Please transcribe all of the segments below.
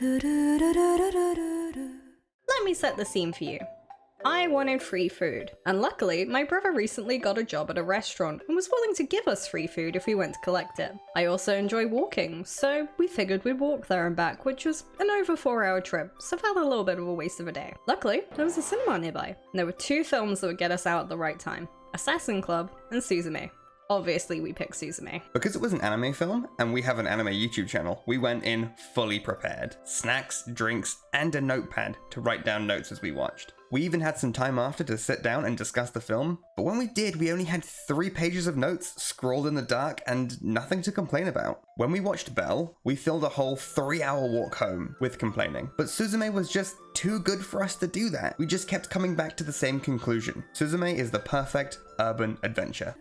Let me set the scene for you. I wanted free food, and luckily, my brother recently got a job at a restaurant and was willing to give us free food if we went to collect it. I also enjoy walking, so we figured we'd walk there and back, which was an over 4-hour trip, so felt a little bit of a waste of a day. Luckily, there was a cinema nearby, and there were 2 films that would get us out at the right time: Assassin Club and Suzume. Obviously, we picked Suzume. Because it was an anime film, and we have an anime YouTube channel, we went in fully prepared. Snacks, drinks, and a notepad to write down notes as we watched. We even had some time after to sit down and discuss the film, but when we did, we only had 3 pages of notes scrawled in the dark and nothing to complain about. When we watched Belle, we filled a whole 3-hour walk home with complaining, but Suzume was just too good for us to do that. We just kept coming back to the same conclusion. Suzume is the perfect urban adventure.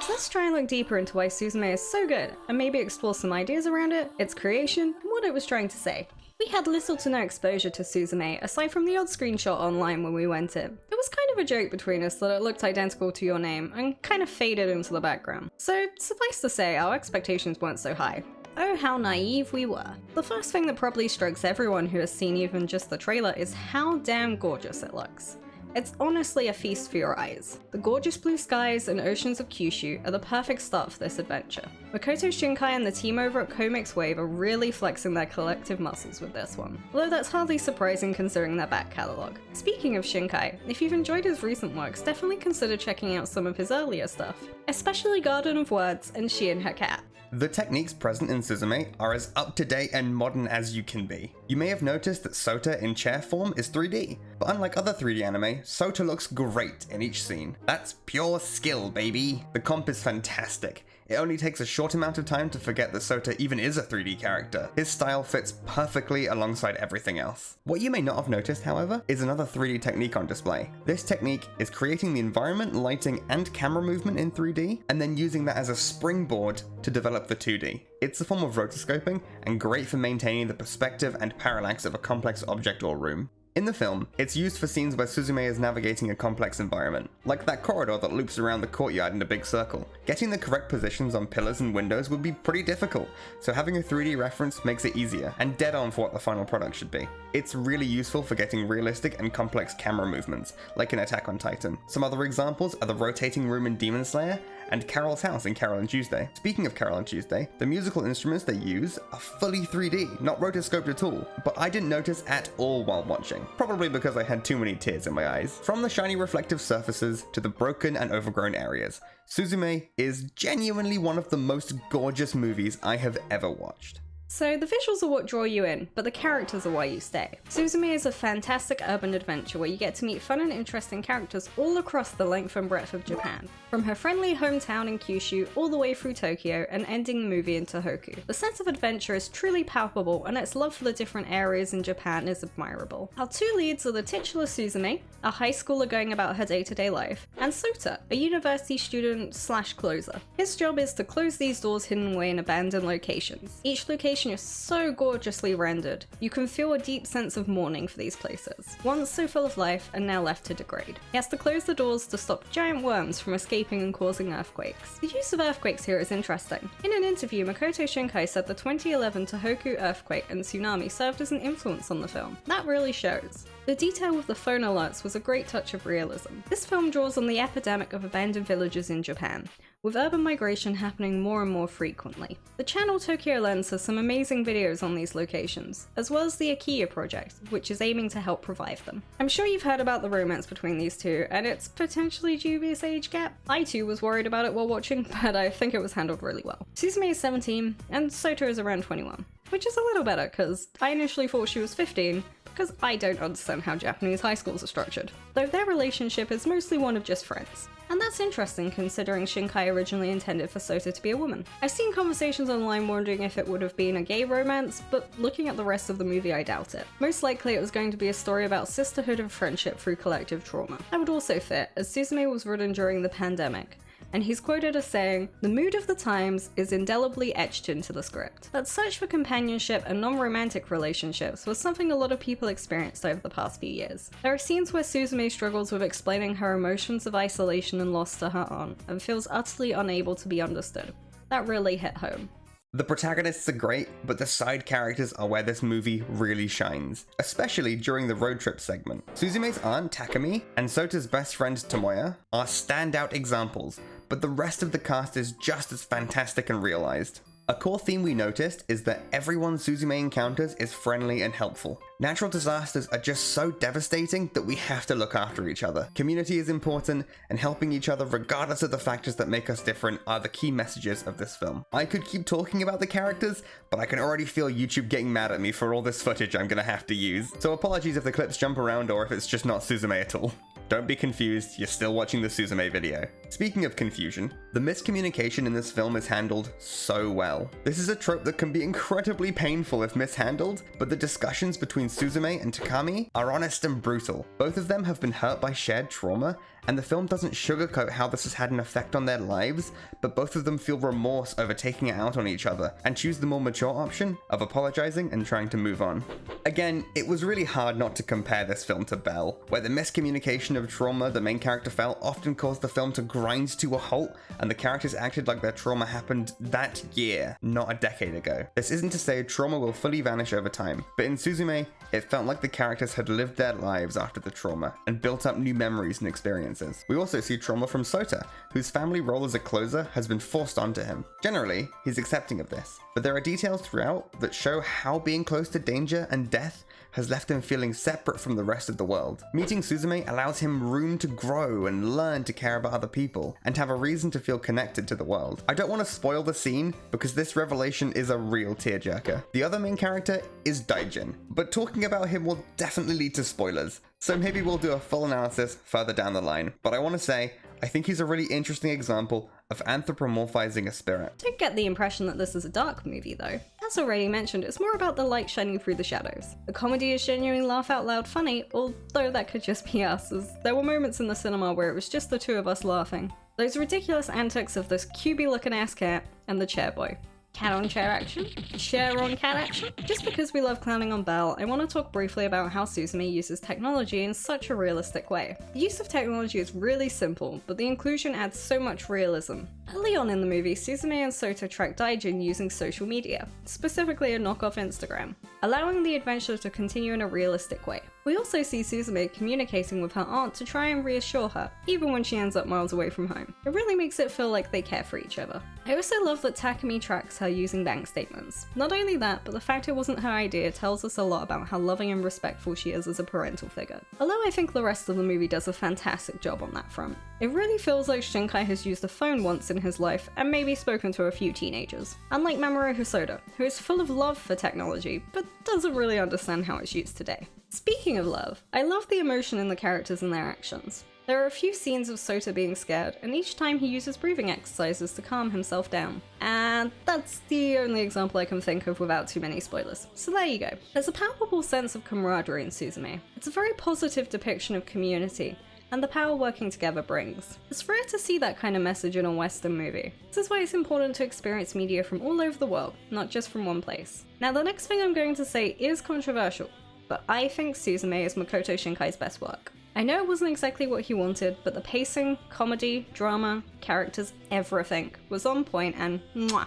Let's try and look deeper into why Suzume is so good, and maybe explore some ideas around it, its creation, and what it was trying to say. We had little to no exposure to Suzume, aside from the odd screenshot online when we went in. It was kind of a joke between us that it looked identical to Your Name, and kind of faded into the background. So, suffice to say, our expectations weren't so high. Oh, how naive we were. The first thing that probably strikes everyone who has seen even just the trailer is how damn gorgeous it looks. It's honestly a feast for your eyes. The gorgeous blue skies and oceans of Kyushu are the perfect start for this adventure. Makoto, Shinkai, and the team over at Comics Wave are really flexing their collective muscles with this one, although that's hardly surprising considering their back catalogue. Speaking of Shinkai, if you've enjoyed his recent works, definitely consider checking out some of his earlier stuff, especially Garden of Words and She and Her Cat. The techniques present in Suzume are as up-to-date and modern as you can be. You may have noticed that Sota in chair form is 3D, but unlike other 3D anime, Sota looks great in each scene. That's pure skill, baby! The comp is fantastic. It only takes a short amount of time to forget that Sota even is a 3D character. His style fits perfectly alongside everything else. What you may not have noticed, however, is another 3D technique on display. This technique is creating the environment, lighting, and camera movement in 3D, and then using that as a springboard to develop the 2D. It's a form of rotoscoping, and great for maintaining the perspective and parallax of a complex object or room. In the film, it's used for scenes where Suzume is navigating a complex environment, like that corridor that loops around the courtyard in a big circle. Getting the correct positions on pillars and windows would be pretty difficult, so having a 3D reference makes it easier, and dead on for what the final product should be. It's really useful for getting realistic and complex camera movements, like in Attack on Titan. Some other examples are the rotating room in Demon Slayer, and Carol's house in Carol and Tuesday. Speaking of Carol and Tuesday, the musical instruments they use are fully 3D, not rotoscoped at all, but I didn't notice at all while watching, probably because I had too many tears in my eyes. From the shiny reflective surfaces to the broken and overgrown areas, Suzume is genuinely one of the most gorgeous movies I have ever watched. So the visuals are what draw you in, but the characters are why you stay. Suzume is a fantastic urban adventure where you get to meet fun and interesting characters all across the length and breadth of Japan. From her friendly hometown in Kyushu all the way through Tokyo and ending the movie in Tohoku. The sense of adventure is truly palpable and its love for the different areas in Japan is admirable. Our 2 leads are the titular Suzume, a high schooler going about her day-to-day life, and Sota, a university student slash closer. His job is to close these doors hidden away in abandoned locations. Each location is so gorgeously rendered. You can feel a deep sense of mourning for these places, once so full of life and now left to degrade. He has to close the doors to stop giant worms from escaping and causing earthquakes. The use of earthquakes here is interesting. In an interview, Makoto Shinkai said the 2011 Tohoku earthquake and tsunami served as an influence on the film. That really shows. The detail with the phone alerts was a great touch of realism. This film draws on the epidemic of abandoned villages in Japan, with urban migration happening more and more frequently. The channel Tokyo Lens has some amazing videos on these locations, as well as the Akiya project, which is aiming to help revive them. I'm sure you've heard about the romance between these two, and its potentially dubious age gap. I too was worried about it while watching, but I think it was handled really well. Suzume is 17, and Sota is around 21, which is a little better, because I initially thought she was 15, because I don't understand how Japanese high schools are structured, though their relationship is mostly one of just friends. And that's interesting considering Shinkai originally intended for Sota to be a woman. I've seen conversations online wondering if it would have been a gay romance, but looking at the rest of the movie I doubt it. Most likely it was going to be a story about sisterhood and friendship through collective trauma. That would also fit, as Suzume was written during the pandemic, and he's quoted as saying, "The mood of the times is indelibly etched into the script." That search for companionship and non-romantic relationships was something a lot of people experienced over the past few years. There are scenes where Suzume struggles with explaining her emotions of isolation and loss to her aunt, and feels utterly unable to be understood. That really hit home. The protagonists are great, but the side characters are where this movie really shines, especially during the road trip segment. Suzume's aunt, Takumi, and Sota's best friend, Tomoya, are standout examples, but the rest of the cast is just as fantastic and realized. A core theme we noticed is that everyone Suzume encounters is friendly and helpful. Natural disasters are just so devastating that we have to look after each other. Community is important, and helping each other regardless of the factors that make us different are the key messages of this film. I could keep talking about the characters, but I can already feel YouTube getting mad at me for all this footage I'm gonna have to use. So apologies if the clips jump around or if it's just not Suzume at all. Don't be confused, you're still watching the Suzume video. Speaking of confusion, the miscommunication in this film is handled so well. This is a trope that can be incredibly painful if mishandled, but the discussions between Suzume and Takami are honest and brutal. Both of them have been hurt by shared trauma, and the film doesn't sugarcoat how this has had an effect on their lives, but both of them feel remorse over taking it out on each other, and choose the more mature option of apologizing and trying to move on. Again, it was really hard not to compare this film to Belle, where the miscommunication of trauma the main character felt often caused the film to grind to a halt, and the characters acted like their trauma happened that year, not a decade ago. This isn't to say trauma will fully vanish over time, but in Suzume, it felt like the characters had lived their lives after the trauma, and built up new memories and experiences. We also see trauma from Sota, whose family role as a closer has been forced onto him. Generally, he's accepting of this, but there are details throughout that show how being close to danger and death has left him feeling separate from the rest of the world. Meeting Suzume allows him room to grow and learn to care about other people, and have a reason to feel connected to the world. I don't want to spoil the scene, because this revelation is a real tearjerker. The other main character is Daijin, but talking about him will definitely lead to spoilers, so maybe we'll do a full analysis further down the line. But I want to say, I think he's a really interesting example of anthropomorphizing a spirit. Don't get the impression that this is a dark movie though. As already mentioned, it's more about the light shining through the shadows. The comedy is genuinely laugh out loud funny, although that could just be us, as there were moments in the cinema where it was just the two of us laughing. Those ridiculous antics of this cubey looking ass cat and the chair boy. Cat on chair action? Chair on cat action? Just because we love clowning on Belle, I want to talk briefly about how Suzume uses technology in such a realistic way. The use of technology is really simple, but the inclusion adds so much realism. Early on in the movie, Suzume and Sota track Daijin using social media, specifically a knockoff Instagram, allowing the adventure to continue in a realistic way. We also see Suzume communicating with her aunt to try and reassure her, even when she ends up miles away from home. It really makes it feel like they care for each other. I also love that Takumi tracks her using bank statements. Not only that, but the fact it wasn't her idea tells us a lot about how loving and respectful she is as a parental figure. Although I think the rest of the movie does a fantastic job on that front. It really feels like Shinkai has used a phone once in his life and maybe spoken to a few teenagers. Unlike Mamoru Hosoda, who is full of love for technology, but doesn't really understand how it's used today. Speaking of love, I love the emotion in the characters and their actions. There are a few scenes of Sota being scared, and each time he uses breathing exercises to calm himself down. And that's the only example I can think of without too many spoilers. So there you go. There's a palpable sense of camaraderie in Suzume. It's a very positive depiction of community, and the power working together brings. It's rare to see that kind of message in a Western movie. This is why it's important to experience media from all over the world, not just from one place. Now the next thing I'm going to say is controversial, but I think Suzume is Makoto Shinkai's best work. I know it wasn't exactly what he wanted, but the pacing, comedy, drama, characters, everything was on point and mwah,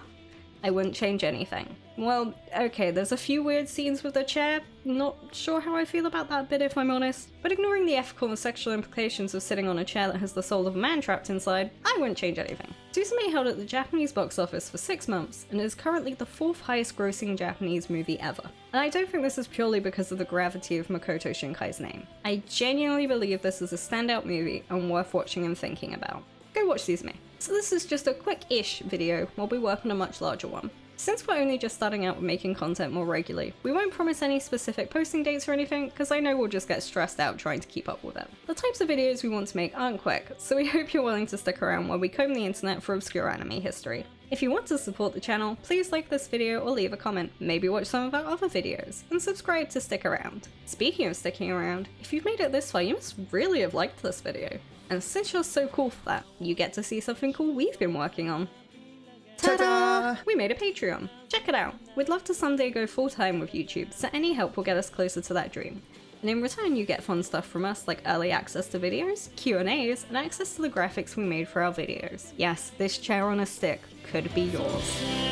I wouldn't change anything. Well, okay, there's a few weird scenes with the chair, not sure how I feel about that bit if I'm honest, but ignoring the ethical and sexual implications of sitting on a chair that has the soul of a man trapped inside, I wouldn't change anything. Suzume held at the Japanese box office for 6 months and is currently the 4th highest grossing Japanese movie ever. And I don't think this is purely because of the gravity of Makoto Shinkai's name. I genuinely believe this is a standout movie and worth watching and thinking about. Go watch Suzume. So this is just a quick-ish video while we work on a much larger one. Since we're only just starting out with making content more regularly, we won't promise any specific posting dates or anything, because I know we'll just get stressed out trying to keep up with it. The types of videos we want to make aren't quick, so we hope you're willing to stick around while we comb the internet for obscure anime history. If you want to support the channel, please like this video or leave a comment, maybe watch some of our other videos, and subscribe to stick around. Speaking of sticking around, if you've made it this far, you must really have liked this video. And since you're so cool for that, you get to see something cool we've been working on. Ta-da! We made a Patreon. Check it out. We'd love to someday go full-time with YouTube, so any help will get us closer to that dream. And in return you get fun stuff from us like early access to videos, Q&As, and access to the graphics we made for our videos. Yes, this chair on a stick could be yours.